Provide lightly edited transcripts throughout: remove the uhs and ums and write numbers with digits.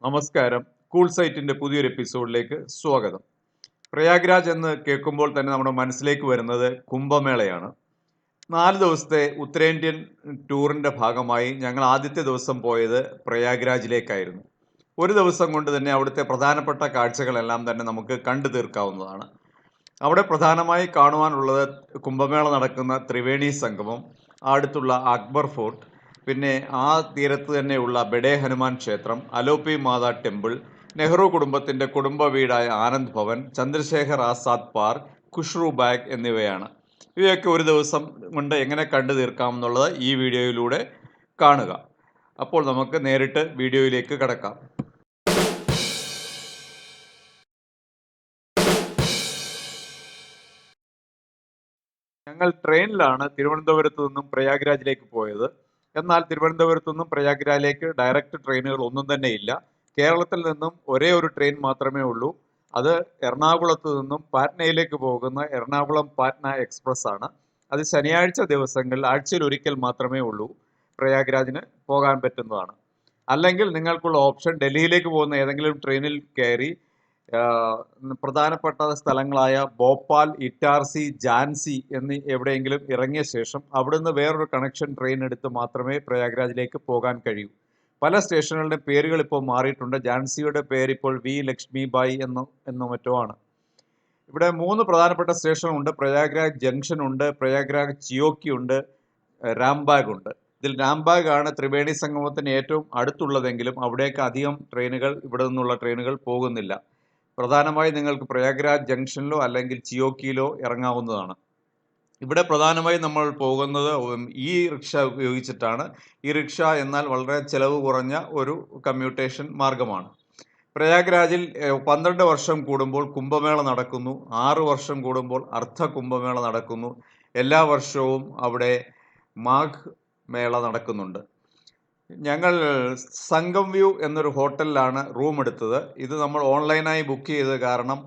നമസ്കാരം. കൂൾ സൈറ്റിന്റെ പുതിയൊരു എപ്പിസോഡിലേക്ക് സ്വാഗതം. പ്രയാഗ്രാജ് എന്ന് കേൾക്കുമ്പോൾ തന്നെ നമ്മുടെ മനസ്സിലേക്ക് വരുന്നത് കുംഭമേളയാണ്. 4 ദിവസത്തെ ഉത്തരേന്ത്യൻ ടൂറിന്റെ ഭാഗമായി ഞങ്ങൾ ആദ്യത്തെ ദിവസം പോയത് പ്രയാഗ്രാജിലേക്കായിരുന്നു. ഒരു ദിവസം കൊണ്ട് തന്നെ അവിടുത്തെ പ്രധാനപ്പെട്ട കാഴ്ചകളെല്ലാം തന്നെ നമുക്ക് കണ്ടു തീർക്കാവുന്നതാണ്. അവിടെ പ്രധാനമായി കാണുവാനുള്ളത് കുംഭമേള നടക്കുന്ന ത്രിവേണി സംഗമം, അടുത്തുള്ള അക്ബർ ഫോർട്ട്, പിന്നെ ആ തീരത്ത് തന്നെയുള്ള ബഡേ ഹനുമാൻ ക്ഷേത്രം, അലോപ്പി മാതാ ടെമ്പിൾ, നെഹ്റു കുടുംബത്തിന്റെ കുടുംബ വീടായ ആനന്ദ് ഭവൻ, ചന്ദ്രശേഖർ ആസാദ് പാർക്ക്, ഖുഷ്റു ബാഗ് എന്നിവയാണ്. ഇവയൊക്കെ ഒരു ദിവസം കൊണ്ട് എങ്ങനെ കണ്ടു തീർക്കാമെന്നുള്ളത് ഈ വീഡിയോയിലൂടെ കാണുക. അപ്പോൾ നമുക്ക് നേരിട്ട് വീഡിയോയിലേക്ക് കടക്കാം. ഞങ്ങൾ ട്രെയിനിലാണ് തിരുവനന്തപുരത്ത് നിന്നും പ്രയാഗ്രാജിലേക്ക് പോയത്. എന്നാൽ തിരുവനന്തപുരത്ത് നിന്നും പ്രയാഗ്രാജിലേക്ക് ഡയറക്റ്റ് ട്രെയിനുകൾ ഒന്നും തന്നെ ഇല്ല. കേരളത്തിൽ നിന്നും ഒരേ ഒരു ട്രെയിൻ മാത്രമേ ഉള്ളൂ. അത് എറണാകുളത്ത് നിന്നും പാറ്റ്നയിലേക്ക് പോകുന്ന എറണാകുളം പാറ്റ്ന എക്സ്പ്രസ് ആണ്. അത് ശനിയാഴ്ച ദിവസങ്ങളിൽ ആഴ്ചയിൽ ഒരിക്കൽ മാത്രമേ ഉള്ളൂ. പ്രയാഗ്രാജിന് പോകാൻ പറ്റുന്നതാണ്. അല്ലെങ്കിൽ നിങ്ങൾക്കുള്ള ഓപ്ഷൻ ഡൽഹിയിലേക്ക് പോകുന്ന ഏതെങ്കിലും ട്രെയിനിൽ കയറി പ്രധാനപ്പെട്ട സ്ഥലങ്ങളായ ഭോപ്പാൽ, ഇറ്റാർസി, ഝാൻസി എന്നീ എവിടെയെങ്കിലും ഇറങ്ങിയ ശേഷം അവിടുന്ന് വേറൊരു കണക്ഷൻ ട്രെയിൻ എടുത്ത് മാത്രമേ പ്രയാഗ്രാജിലേക്ക് പോകാൻ കഴിയൂ. പല സ്റ്റേഷനുകളുടെ പേരുകൾ ഇപ്പോൾ മാറിയിട്ടുണ്ട്. ഝാൻസിയുടെ പേര് ഇപ്പോൾ വി ലക്ഷ്മിബായി എന്നോ മറ്റോ ആണ്. ഇവിടെ 3 പ്രധാനപ്പെട്ട സ്റ്റേഷനുണ്ട്. പ്രയാഗ്രാജ് ജംഗ്ഷൻ ഉണ്ട്, പ്രയാഗ്രാജ് ചിയോക്കി ഉണ്ട്, രാംബാഗ് ഉണ്ട്. ഇതിൽ രാംബാഗ് ആണ് ത്രിവേണി സംഗമത്തിന് ഏറ്റവും അടുത്തുള്ളതെങ്കിലും അവിടേക്ക് അധികം ട്രെയിനുകൾ ഇവിടെ നിന്നുള്ള ട്രെയിനുകൾ പോകുന്നില്ല. പ്രധാനമായി നിങ്ങൾക്ക് പ്രയാഗ്രാജ് ജംഗ്ഷനിലോ അല്ലെങ്കിൽ ചിയോക്കിയിലോ ഇറങ്ങാവുന്നതാണ്. ഇവിടെ പ്രധാനമായി നമ്മൾ പോകുന്നത് ഈ റിക്ഷ ഉപയോഗിച്ചിട്ടാണ്. ഈ റിക്ഷ എന്നാൽ വളരെ ചെലവ് കുറഞ്ഞ ഒരു കമ്മ്യൂട്ടേഷൻ മാർഗമാണ്. പ്രയാഗ്രാജിൽ 12 വർഷം കൂടുമ്പോൾ കുംഭമേള നടക്കുന്നു. 6 വർഷം കൂടുമ്പോൾ അർദ്ധ കുംഭമേള നടക്കുന്നു. എല്ലാ വർഷവും അവിടെ മാഘ് മേള നടക്കുന്നുണ്ട്. ഞങ്ങൾ സംഗം വ്യൂ എന്നൊരു ഹോട്ടലിലാണ് റൂം എടുത്തത്. ഇത് നമ്മൾ ഓൺലൈനായി ബുക്ക് ചെയ്തത് കാരണം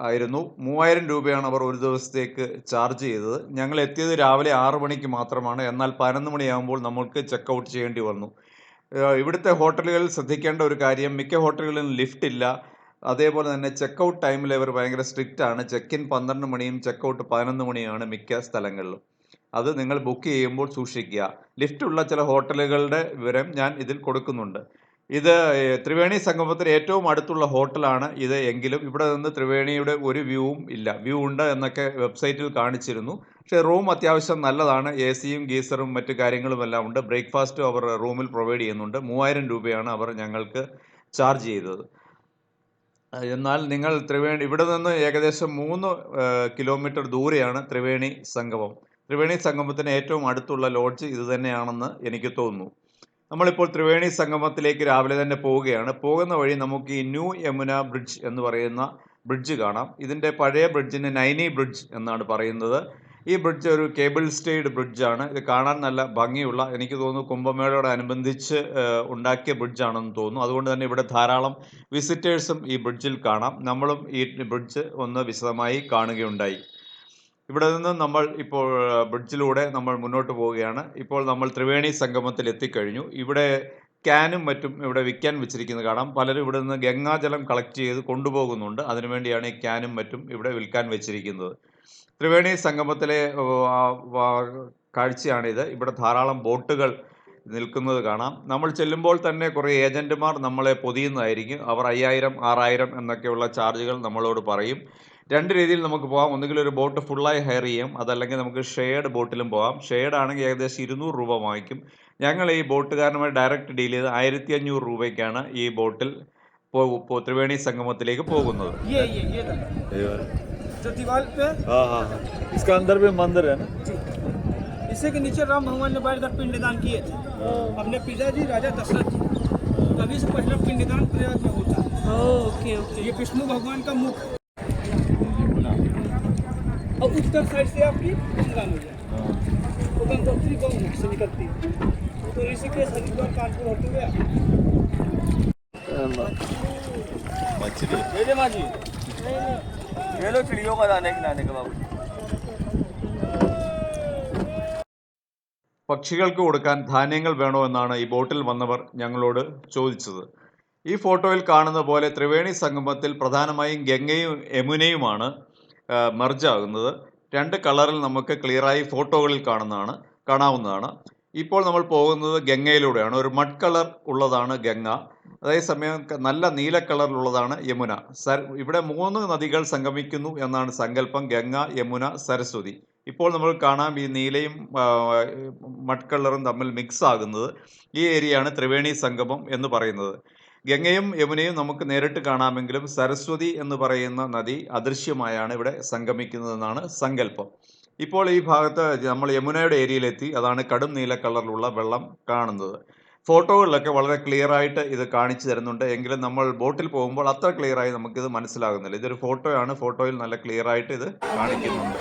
ആയിരുന്നു. 3000 രൂപയാണ് അവർ ഒരു ദിവസത്തേക്ക് ചാർജ് ചെയ്തത്. ഞങ്ങൾ എത്തിയത് രാവിലെ 6 മണിക്ക് മാത്രമാണ്. എന്നാൽ 11 മണിയാകുമ്പോൾ നമ്മൾക്ക് ചെക്ക് ഔട്ട് ചെയ്യേണ്ടി വന്നു. ഇവിടുത്തെ ഹോട്ടലുകളിൽ ശ്രദ്ധിക്കേണ്ട ഒരു കാര്യം, മിക്ക ഹോട്ടലുകളിലും ലിഫ്റ്റ് ഇല്ല. അതേപോലെ തന്നെ ചെക്ക് ഔട്ട് ടൈമിൽ ഇവർ ഭയങ്കര സ്ട്രിക്റ്റ് ആണ്. ചെക്ക് ഇൻ 12 മണിയും ചെക്ക് ഔട്ട് 11 മണിയാണ് മിക്ക സ്ഥലങ്ങളിലും. അത് നിങ്ങൾ ബുക്ക് ചെയ്യുമ്പോൾ സൂക്ഷിക്കുക. ലിഫ്റ്റ് ഉള്ള ചില ഹോട്ടലുകളുടെ വിവരം ഞാൻ ഇതിൽ കൊടുക്കുന്നുണ്ട്. ഇത് ത്രിവേണി സംഗമത്തിന് ഏറ്റവും അടുത്തുള്ള ഹോട്ടലാണ് ഇത്. എങ്കിലും ഇവിടെ നിന്ന് ത്രിവേണിയുടെ ഒരു വ്യൂവും ഇല്ല. വ്യൂ ഉണ്ട് എന്നൊക്കെ വെബ്സൈറ്റിൽ കാണിച്ചിരുന്നു. പക്ഷേ റൂം അത്യാവശ്യം നല്ലതാണ്. AC-യും ഗീസറും മറ്റു കാര്യങ്ങളും എല്ലാം ഉണ്ട്. ബ്രേക്ക്ഫാസ്റ്റും അവർ റൂമിൽ പ്രൊവൈഡ് ചെയ്യുന്നുണ്ട്. 3000 രൂപയാണ് അവർ ഞങ്ങൾക്ക് ചാർജ് ചെയ്തത്. എന്നാൽ നിങ്ങൾ ഇവിടെ നിന്ന് ഏകദേശം 3 കിലോമീറ്റർ ദൂരെയാണ് ത്രിവേണി സംഗമം. ത്രിവേണി സംഗമത്തിന് ഏറ്റവും അടുത്തുള്ള ലോഡ്ജ് ഇത് തന്നെയാണെന്ന് എനിക്ക് തോന്നുന്നു. നമ്മളിപ്പോൾ ത്രിവേണി സംഗമത്തിലേക്ക് രാവിലെ തന്നെ പോവുകയാണ്. പോകുന്ന വഴി നമുക്ക് ഈ ന്യൂ യമുന ബ്രിഡ്ജ് എന്ന് പറയുന്ന ബ്രിഡ്ജ് കാണാം. ഇതിൻ്റെ പഴയ ബ്രിഡ്ജിന് നൈനി ബ്രിഡ്ജ് എന്നാണ് പറയുന്നത്. ഈ ബ്രിഡ്ജ് ഒരു കേബിൾ സ്റ്റേയ്ഡ് ബ്രിഡ്ജാണ്. ഇത് കാണാൻ നല്ല ഭംഗിയുള്ള, എനിക്ക് തോന്നുന്നു കുംഭമേളയോടനുബന്ധിച്ച് ഉണ്ടാക്കിയ ബ്രിഡ്ജാണെന്ന് തോന്നുന്നു. അതുകൊണ്ട് തന്നെ ഇവിടെ ധാരാളം വിസിറ്റേഴ്സും ഈ ബ്രിഡ്ജിൽ കാണാം. നമ്മളും ഈ ബ്രിഡ്ജ് ഒന്ന് വിശദമായി കാണുകയുണ്ടായി. ഇവിടെ നിന്ന് നമ്മൾ ഇപ്പോൾ ബ്രിഡ്ജിലൂടെ നമ്മൾ മുന്നോട്ട് പോവുകയാണ്. ഇപ്പോൾ നമ്മൾ ത്രിവേണി സംഗമത്തിൽ എത്തിക്കഴിഞ്ഞു. ഇവിടെ ക്യാനും മറ്റും ഇവിടെ വിൽക്കാൻ വെച്ചിരിക്കുന്നത് കാണാം. പലരും ഇവിടെ നിന്ന് ഗംഗാജലം കളക്ട് ചെയ്ത് കൊണ്ടുപോകുന്നുണ്ട്. അതിനുവേണ്ടിയാണ് ഈ ക്യാനും മറ്റും ഇവിടെ വിൽക്കാൻ വെച്ചിരിക്കുന്നത്. ത്രിവേണി സംഗമത്തിലെ കാഴ്ചയാണിത്. ഇവിടെ ധാരാളം ബോട്ടുകൾ നിൽക്കുന്നത് കാണാം. നമ്മൾ ചെല്ലുമ്പോൾ തന്നെ കുറേ ഏജന്റുമാർ നമ്മളെ പൊതിയുന്നതായിരിക്കും. അവർ 5000, 6000 എന്നൊക്കെയുള്ള ചാർജുകൾ നമ്മളോട് പറയും. 2 രീതിയിൽ നമുക്ക് പോകാം. ഒന്നുകിൽ ഒരു ബോട്ട് ഫുള്ളായി ഹയർ ചെയ്യാം, അതല്ലെങ്കിൽ നമുക്ക് ഷെയർഡ് ബോട്ടിലും പോകാം. ഷെയർഡ് ആണെങ്കിൽ ഏകദേശം 200 രൂപ വാങ്ങിക്കും. ഞങ്ങൾ ഈ ബോട്ടുകാരനുമായി ഡയറക്റ്റ് ഡീൽ ചെയ്ത് 1500 രൂപയ്ക്കാണ് ഈ ബോട്ടിൽ ത്രിവേണി സംഗമത്തിലേക്ക് പോകുന്നത്. इसी के नीचे राम भगवान ने बैठकर पिंडदान किए थे अपने पिताजी राजा दशरथ जी। तभी से पहला पिंडदान प्रयाग में होता है। Okay okay. ये विष्णु भगवान का मुख है। और उत्तर साइड से आपकी गंगा नदी है। तो गंगोत्री गंगा से निकलती है। तो ऋषिकेश, हरिद्वार, कानपुर होते हुए ये लो चिड़ियों का दाने खिलाने के बाबू। പക്ഷികൾക്ക് കൊടുക്കാൻ ധാന്യങ്ങൾ വേണോ എന്നാണ് ഈ ബോട്ടിൽ വന്നവർ ഞങ്ങളോട് ചോദിച്ചത്. ഈ ഫോട്ടോയിൽ കാണുന്ന പോലെ ത്രിവേണി സംഗമത്തിൽ പ്രധാനമായും ഗംഗയും യമുനയുമാണ് മെർജാകുന്നത്. രണ്ട് കളറിൽ നമുക്ക് ക്ലിയറായി ഫോട്ടോകളിൽ കാണാവുന്നതാണ്. ഇപ്പോൾ നമ്മൾ പോകുന്നത് ഗംഗയിലൂടെയാണ്. ഒരു മഡ് കളർ ഉള്ളതാണ് ഗംഗ, അതേസമയം നല്ല നീല കളറിലുള്ളതാണ് യമുന. ഇവിടെ 3 നദികൾ സംഗമിക്കുന്നു എന്നാണ് സങ്കല്പം: ഗംഗ, യമുന, സരസ്വതി. ഇപ്പോൾ നമ്മൾ കാണാം ഈ നീലയും മഡ് കളറും തമ്മിൽ മിക്സ് ആകുന്നത്. ഈ ഏരിയയാണ് ത്രിവേണി സംഗമം എന്ന് പറയുന്നത്. ഗംഗയും യമുനയും നമുക്ക് നേരിട്ട് കാണാമെങ്കിലും സരസ്വതി എന്ന് പറയുന്ന നദി അദൃശ്യമായാണ് ഇവിടെ സംഗമിക്കുന്നതെന്നാണ് സങ്കല്പം. ഇപ്പോൾ ഈ ഭാഗത്ത് നമ്മൾ യമുനയുടെ ഏരിയയിലെത്തി. അതാണ് കടും നീല കളറിലുള്ള വെള്ളം കാണുന്നത്. ഫോട്ടോകളിലൊക്കെ വളരെ ക്ലിയർ ആയിട്ട് ഇത് കാണിച്ചു തരുന്നുണ്ട്. എങ്കിലും നമ്മൾ ബോട്ടിൽ പോകുമ്പോൾ അത്ര ക്ലിയർ ആയി നമുക്കിത് മനസ്സിലാകുന്നില്ല. ഇതൊരു ഫോട്ടോയാണ്. ഫോട്ടോയിൽ നല്ല ക്ലിയർ ആയിട്ട് ഇത് കാണിക്കുന്നുണ്ട്.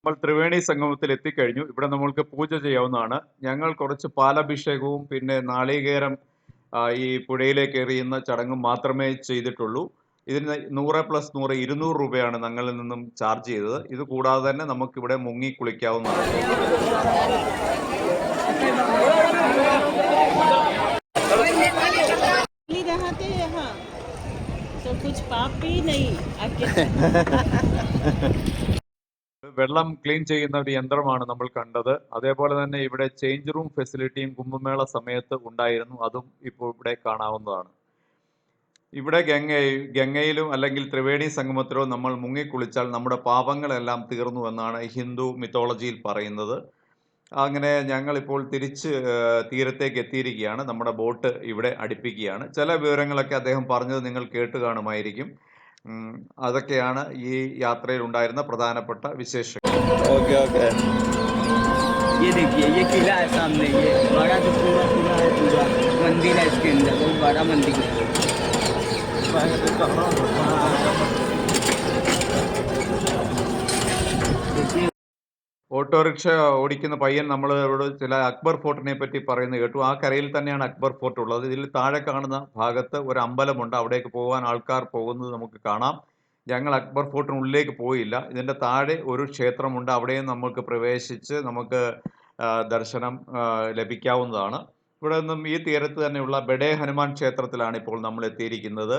നമ്മൾ ത്രിവേണി സംഗമത്തിൽ എത്തിക്കഴിഞ്ഞു. ഇവിടെ നമ്മൾക്ക് പൂജ ചെയ്യാവുന്നതാണ്. ഞങ്ങൾ കുറച്ച് പാലഭിഷേകവും പിന്നെ നാളികേരം ഈ പുഴയിലേക്ക് എറിയുന്ന ചടങ്ങും മാത്രമേ ചെയ്തിട്ടുള്ളൂ. ഇതിന് 100+100 200 രൂപയാണ് ഞങ്ങളിൽ നിന്നും ചാർജ് ചെയ്തത്. ഇത് കൂടാതെ തന്നെ നമുക്കിവിടെ മുങ്ങി കുളിക്കാവുന്നതാണ്. വെള്ളം ക്ലീൻ ചെയ്യുന്ന ഒരു യന്ത്രമാണ് നമ്മൾ കണ്ടത്. അതേപോലെ തന്നെ ഇവിടെ ചേഞ്ച് റൂം ഫെസിലിറ്റിയും കുംഭമേള സമയത്ത് ഉണ്ടായിരുന്നു. അതും ഇപ്പോൾ ഇവിടെ കാണാവുന്നതാണ്. ഇവിടെ ഗംഗയിലും അല്ലെങ്കിൽ ത്രിവേണി സംഗമത്തിലോ നമ്മൾ മുങ്ങിക്കുളിച്ചാൽ നമ്മുടെ പാപങ്ങളെല്ലാം തീർന്നു എന്നാണ് ഹിന്ദു മിത്തോളജിയിൽ പറയുന്നത്. അങ്ങനെ ഞങ്ങളിപ്പോൾ തിരിച്ച് തീരത്തേക്ക് എത്തിയിരിക്കുകയാണ്. നമ്മുടെ ബോട്ട് ഇവിടെ അടുപ്പിക്കുകയാണ്. ചില വിവരങ്ങളൊക്കെ അദ്ദേഹം പറഞ്ഞത് നിങ്ങൾ കേട്ട് കാണുമായിരിക്കും. അതൊക്കെയാണ് ഈ യാത്രയിൽ ഉണ്ടായിരുന്ന പ്രധാനപ്പെട്ട വിശേഷങ്ങൾ. ये देखिए, ये किला है सामने, ये बड़ा जो पूरा किला है, पूरा मंदिर है इसके अंदर, बहुत बड़ा मंदिर है। ഓട്ടോറിക്ഷ ഓടിക്കുന്ന പയ്യൻ നമ്മളോട് ചില അക്ബർ ഫോർട്ടിനെ പറ്റി പറയുന്നത് കേട്ടു. ആ കരയിൽ തന്നെയാണ് അക്ബർ ഫോർട്ട് ഉള്ളത്. ഇതിൽ താഴെ കാണുന്ന ഭാഗത്ത് ഒരു അമ്പലമുണ്ട്. അവിടേക്ക് പോകാൻ ആൾക്കാർ പോകുന്നത് നമുക്ക് കാണാം. ഞങ്ങൾ അക്ബർ ഫോർട്ടിനുള്ളിലേക്ക് പോയില്ല. ഇതിൻ്റെ താഴെ ഒരു ക്ഷേത്രമുണ്ട്. അവിടെയും നമുക്ക് പ്രവേശിച്ച് നമുക്ക് ദർശനം ലഭിക്കാവുന്നതാണ്. ഇവിടെ നിന്നും ഈ തീരത്ത് തന്നെയുള്ള ബഡേ ഹനുമാൻ ക്ഷേത്രത്തിലാണ് ഇപ്പോൾ നമ്മൾ എത്തിയിരിക്കുന്നത്.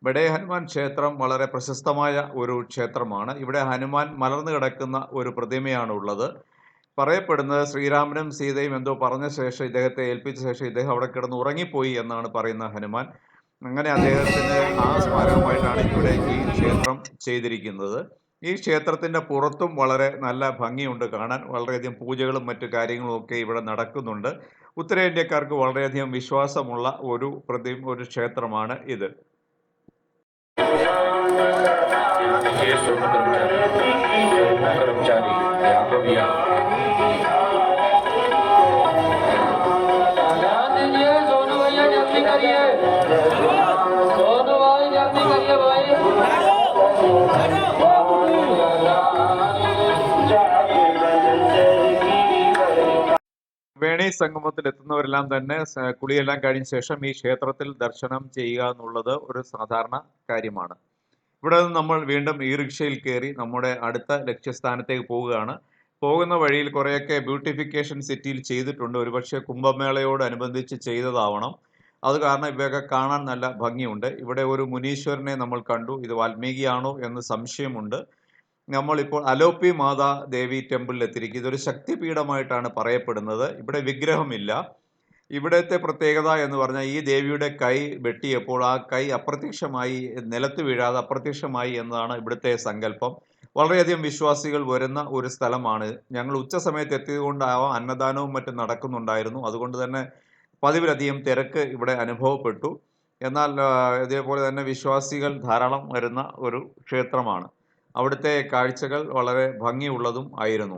ബഡേ ഹനുമാൻ ക്ഷേത്രം വളരെ പ്രശസ്തമായ ഒരു ക്ഷേത്രമാണ്. ഇവിടെ ഹനുമാൻ മലർന്നു കിടക്കുന്ന ഒരു പ്രതിമയാണ് ഉള്ളത്. പറയപ്പെടുന്നത് ശ്രീരാമനും സീതയും എന്തോ പറഞ്ഞ ശേഷം ഇദ്ദേഹത്തെ ഏൽപ്പിച്ച ശേഷം ഇദ്ദേഹം അവിടെ കിടന്ന് ഉറങ്ങിപ്പോയി എന്നാണ് പറയുന്ന ഹനുമാൻ. അങ്ങനെ അദ്ദേഹത്തിന് ആ സ്മാരകമായിട്ടാണ് ഇവിടെ ഈ ക്ഷേത്രം ചെയ്തിരിക്കുന്നത്. ഈ ക്ഷേത്രത്തിൻ്റെ പുറത്തും വളരെ നല്ല ഭംഗിയുണ്ട് കാണാൻ. വളരെയധികം പൂജകളും മറ്റു കാര്യങ്ങളും ഒക്കെ ഇവിടെ നടക്കുന്നുണ്ട്. ഉത്തരേന്ത്യക്കാർക്ക് വളരെയധികം വിശ്വാസമുള്ള ഒരു ക്ഷേത്രമാണ് ഇത്. ത്രിവേണി സംഗമത്തിൽ എത്തുന്നവരെല്ലാം തന്നെ കുളിയെല്ലാം കഴിഞ്ഞ ശേഷം ഈ ക്ഷേത്രത്തിൽ ദർശനം ചെയ്യുക എന്നുള്ളത് ഒരു സാധാരണ കാര്യമാണ്. ഇവിടെ നിന്ന് നമ്മൾ വീണ്ടും ഈ റിക്ഷയിൽ കയറി നമ്മുടെ അടുത്ത ലക്ഷ്യസ്ഥാനത്തേക്ക് പോവുകയാണ്. പോകുന്ന വഴിയിൽ കുറേയൊക്കെ ബ്യൂട്ടിഫിക്കേഷൻ സിറ്റിയിൽ ചെയ്തിട്ടുണ്ട്. ഒരുപക്ഷെ കുംഭമേളയോടനുബന്ധിച്ച് ചെയ്തതാവണം. അത് കാരണം ഇവയൊക്കെ കാണാൻ നല്ല ഭംഗിയുണ്ട്. ഇവിടെ ഒരു മുനീശ്വരനെ നമ്മൾ കണ്ടു. ഇത് വാൽമീകിയാണോ എന്ന് സംശയമുണ്ട്. നമ്മളിപ്പോൾ അലോപ്പി മാതാ ദേവി ടെമ്പിളിൽ എത്തിയിരിക്കും. ഇതൊരു ശക്തിപീഠമായിട്ടാണ് പറയപ്പെടുന്നത്. ഇവിടെ വിഗ്രഹമില്ല. ഇവിടുത്തെ പ്രത്യേകത എന്ന് പറഞ്ഞാൽ ഈ ദേവിയുടെ കൈ വെട്ടിയപ്പോൾ ആ കൈ അപ്രത്യക്ഷമായി, നിലത്ത് വീഴാതെ അപ്രത്യക്ഷമായി എന്നതാണ് ഇവിടുത്തെ സങ്കല്പം. വളരെയധികം വിശ്വാസികൾ വരുന്ന ഒരു സ്ഥലമാണ്. ഞങ്ങൾ ഉച്ച സമയത്ത് എത്തിയതുകൊണ്ടാവാം അന്നദാനവും മറ്റും നടക്കുന്നുണ്ടായിരുന്നു. അതുകൊണ്ട് തന്നെ പതിവിലധികം തിരക്ക് ഇവിടെ അനുഭവപ്പെട്ടു. എന്നാൽ ഇതേപോലെ തന്നെ വിശ്വാസികൾ ധാരാളം വരുന്ന ഒരു ക്ഷേത്രമാണ്. അവിടുത്തെ കാഴ്ചകൾ വളരെ ഭംഗിയുള്ളതും ആയിരുന്നു.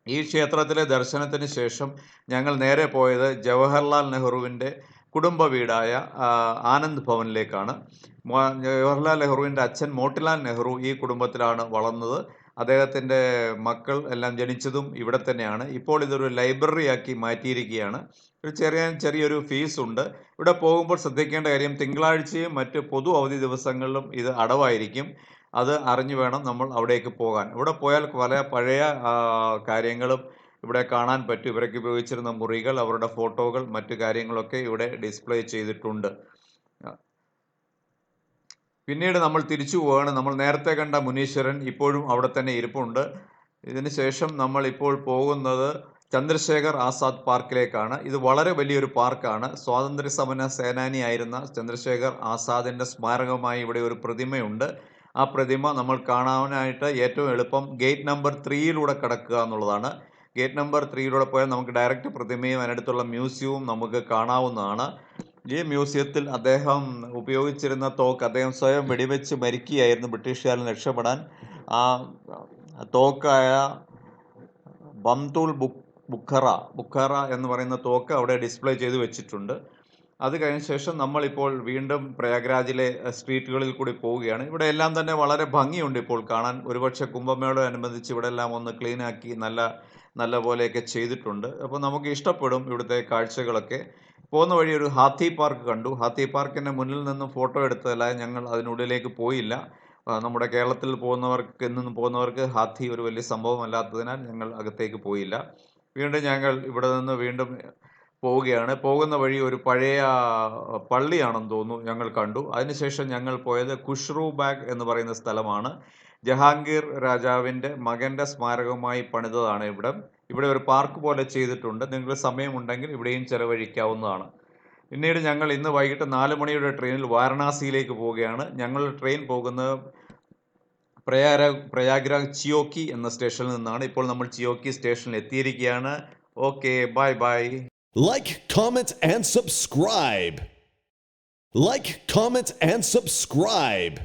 ഈ ക്ഷേത്രത്തിലെ ദർശനത്തിന് ശേഷം ഞങ്ങൾ നേരെ പോയത് ജവഹർലാൽ നെഹ്റുവിൻ്റെ കുടുംബ വീടായ ആനന്ദ് ഭവനിലേക്കാണ്. ജവഹർലാൽ നെഹ്റുവിൻ്റെ അച്ഛൻ മോട്ടിലാൽ നെഹ്റു ഈ കുടുംബത്തിലാണ് വളർന്നത്. അദ്ദേഹത്തിൻ്റെ മക്കൾ എല്ലാം ജനിച്ചതും ഇവിടെ തന്നെയാണ്. ഇപ്പോൾ ഇതൊരു ലൈബ്രറി ആക്കി മാറ്റിയിരിക്കുകയാണ്. ഒരു ചെറിയൊരു ഫീസ് ഉണ്ട്. ഇവിടെ പോകുമ്പോൾ ശ്രദ്ധിക്കേണ്ട കാര്യം, തിങ്കളാഴ്ചയും മറ്റ് പൊതു അവധി ദിവസങ്ങളിലും ഇത് അടവായിരിക്കും. അത് അറിഞ്ഞു വേണം നമ്മൾ അവിടേക്ക് പോകാൻ. ഇവിടെ പോയാൽ പല പഴയ കാര്യങ്ങളും ഇവിടെ കാണാൻ പറ്റും. ഇവരൊക്കെ ഉപയോഗിച്ചിരുന്ന മുറികൾ, അവരുടെ ഫോട്ടോകൾ, മറ്റു കാര്യങ്ങളൊക്കെ ഇവിടെ ഡിസ്പ്ലേ ചെയ്തിട്ടുണ്ട്. പിന്നീട് നമ്മൾ തിരിച്ചു പോവുകയാണ്. നമ്മൾ നേരത്തെ കണ്ട മുനീശ്വരൻ ഇപ്പോഴും അവിടെ തന്നെ ഇരിപ്പുണ്ട്. ഇതിന് ശേഷം നമ്മൾ ഇപ്പോൾ പോകുന്നത് ചന്ദ്രശേഖർ ആസാദ് പാർക്കിലേക്കാണ്. ഇത് വളരെ വലിയൊരു പാർക്കാണ്. സ്വാതന്ത്ര്യ സമര സേനാനിയായിരുന്ന ചന്ദ്രശേഖർ ആസാദിൻ്റെ സ്മാരകമായി ഇവിടെ ഒരു പ്രതിമയുണ്ട്. ആ പ്രതിമ നമ്മൾ കാണാനായിട്ട് ഏറ്റവും എളുപ്പം ഗേറ്റ് നമ്പർ 3 കടക്കുക എന്നുള്ളതാണ്. ഗേറ്റ് നമ്പർ 3 പോയാൽ നമുക്ക് ഡയറക്റ്റ് പ്രതിമയും അതിനടുത്തുള്ള മ്യൂസിയവും നമുക്ക് കാണാവുന്നതാണ്. ഈ മ്യൂസിയത്തിൽ അദ്ദേഹം ഉപയോഗിച്ചിരുന്ന തോക്ക്, അദ്ദേഹം സ്വയം വെടിവെച്ച് മരിക്കുകയായിരുന്നു ബ്രിട്ടീഷുകാരിൽ നിന്ന് രക്ഷപ്പെടാൻ. ആ തോക്കായ ബംതുൽ ബുഖാറ എന്ന് പറയുന്ന തോക്ക് അവിടെ ഡിസ്പ്ലേ ചെയ്ത് വെച്ചിട്ടുണ്ട്. അത് കഴിഞ്ഞ ശേഷം നമ്മളിപ്പോൾ വീണ്ടും പ്രയാഗ്രാജിലെ സ്ട്രീറ്റുകളിൽ കൂടി പോവുകയാണ്. ഇവിടെ എല്ലാം തന്നെ വളരെ ഭംഗിയുണ്ട് ഇപ്പോൾ കാണാൻ. ഒരുപക്ഷെ കുംഭമേളയോടനുബന്ധിച്ച് ഇവിടെ എല്ലാം ഒന്ന് ക്ലീനാക്കി നല്ല പോലെയൊക്കെ ചെയ്തിട്ടുണ്ട്. അപ്പോൾ നമുക്ക് ഇഷ്ടപ്പെടും ഇവിടുത്തെ കാഴ്ചകളൊക്കെ. പോകുന്ന വഴി ഒരു ഹാത്തി പാർക്ക് കണ്ടു. ഹാത്തി പാർക്കിൻ്റെ മുന്നിൽ നിന്നും ഫോട്ടോ എടുത്തതല്ലാതെ ഞങ്ങൾ അതിനുള്ളിലേക്ക് പോയില്ല. നമ്മുടെ കേരളത്തിൽ നിന്ന് പോകുന്നവർക്ക് ഹാത്തി ഒരു വലിയ സംഭവമല്ലാത്തതിനാൽ ഞങ്ങൾ അകത്തേക്ക് പോയില്ല. വീണ്ടും ഞങ്ങൾ ഇവിടെ നിന്ന് വീണ്ടും പോവുകയാണ്. പോകുന്ന വഴി ഒരു പഴയ പള്ളിയാണെന്ന് തോന്നുന്നു ഞങ്ങൾ കണ്ടു. അതിനുശേഷം ഞങ്ങൾ പോയത് ഖുഷ്റൂ ബാഗ് എന്ന് പറയുന്ന സ്ഥലമാണ്. ജഹാംഗീർ രാജാവിൻ്റെ മകൻ്റെ സ്മാരകമായി പണിതതാണ് ഇവിടം. ഇവിടെ ഒരു പാർക്ക് പോലെ ചെയ്തിട്ടുണ്ട്. നിങ്ങൾക്ക് സമയമുണ്ടെങ്കിൽ ഇവിടെയും ചെലവഴിക്കാവുന്നതാണ്. പിന്നീട് ഞങ്ങൾ ഇന്ന് വൈകിട്ട് 4 മണിയുടെ ട്രെയിനിൽ വാരണാസിയിലേക്ക് പോവുകയാണ്. ഞങ്ങളുടെ ട്രെയിൻ പോകുന്നത് പ്രയാഗ്രാജ് ചിയോക്കി എന്ന സ്റ്റേഷനിൽ നിന്നാണ്. ഇപ്പോൾ നമ്മൾ ചിയോക്കി സ്റ്റേഷനിൽ എത്തിയിരിക്കുകയാണ്. Okay, bye bye. Like, comment, and subscribe. Like, comment, and subscribe.